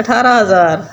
18,000.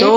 2